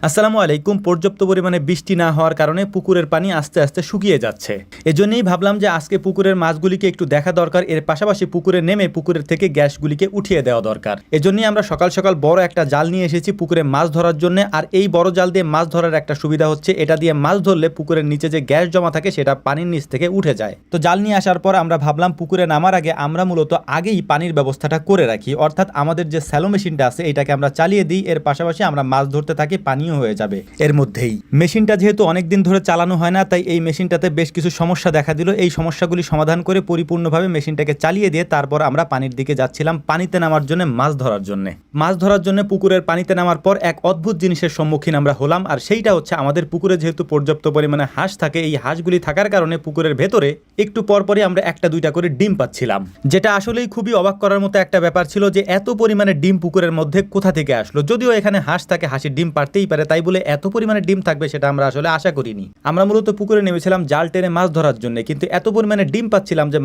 আসসালামু আলাইকুম। পর্যাপ্ত পরিমাণে বৃষ্টি না হওয়ার কারণে পুকুরের পানি আস্তে আস্তে শুকিয়ে যাচ্ছে। এজন্যই ভাবলাম যে আজকে পুকুরের মাছগুলিকে একটু দেখা দরকার, এর পাশাপাশি পুকুরে নেমে পুকুরের থেকে গ্যাসগুলিকে উঠিয়ে দেওয়া দরকার। এজন্যই আমরা সকাল সকাল বড় একটা জাল নিয়ে এসেছি পুকুরে মাছ ধরার জন্য। আর এই বড় জাল দিয়ে মাছ ধরার একটা সুবিধা হচ্ছে, এটা দিয়ে মাছ ধরলে পুকুরের নিচে যে গ্যাস জমা থাকে সেটা পানির নিচ থেকে উঠে যায়। তো জাল নিয়ে আসার পর আমরা ভাবলাম পুকুরে নামার আগে আমরা মূলত আগেই পানির ব্যবস্থাটা করে রাখি, অর্থাৎ আমাদের যে স্যালো মেশিনটা আছে এটাকে আমরা চালিয়ে দিই, এর পাশাপাশি আমরা মাছ ধরতে থাকি, পানিও হয়ে যাবে এর মধ্যেই। মেশিনটা যেহেতু অনেকদিন ধরে চালানো হয় না, তাই এই মেশিনটাতে বেশ কিছু সমস্যা দেখা দিল। এই সমস্যাগুলি সমাধান করে পরিপূর্ণভাবে মেশিনটাকে চালিয়ে দিয়ে তারপর আমরা পানির দিকে যাচ্ছিলাম পানিতে নামার জন্য, মাছ ধরার জন্য। মাছ ধরার জন্য পুকুরের পানিতে নামার পর এক অদ্ভুত জিনিসের সম্মুখীন আমরা হলাম, আর সেইটা হচ্ছে আমাদের পুকুরে যেহেতু পর্যাপ্ত পরিমাণে হাঁস থাকে, এই হাঁসগুলি থাকার কারণে পুকুরের ভেতরে একটু পরপরই আমরা একটা দুইটা করে ডিম পাচ্ছিলাম, যেটা আসলেই খুবই অবাক করার মতো একটা ব্যাপার ছিল যে এত পরিমাণে ডিম পুকুরের মধ্যে কোথা থেকে আসলো। যদিও এখানে হাঁস থাকে, হাঁসের ডিম পারতেই পারে, তাই বলে এত পরিমাণে ডিম থাকবে সেটা আমরা আসলে আশা করিনি। আমরা মূলত পুকুরে নেমেছিলাম জাল টেনে মাছ ধরার জন্য, কিন্তু এত পরিমাণে ডিম পাচ্ছিলাম যে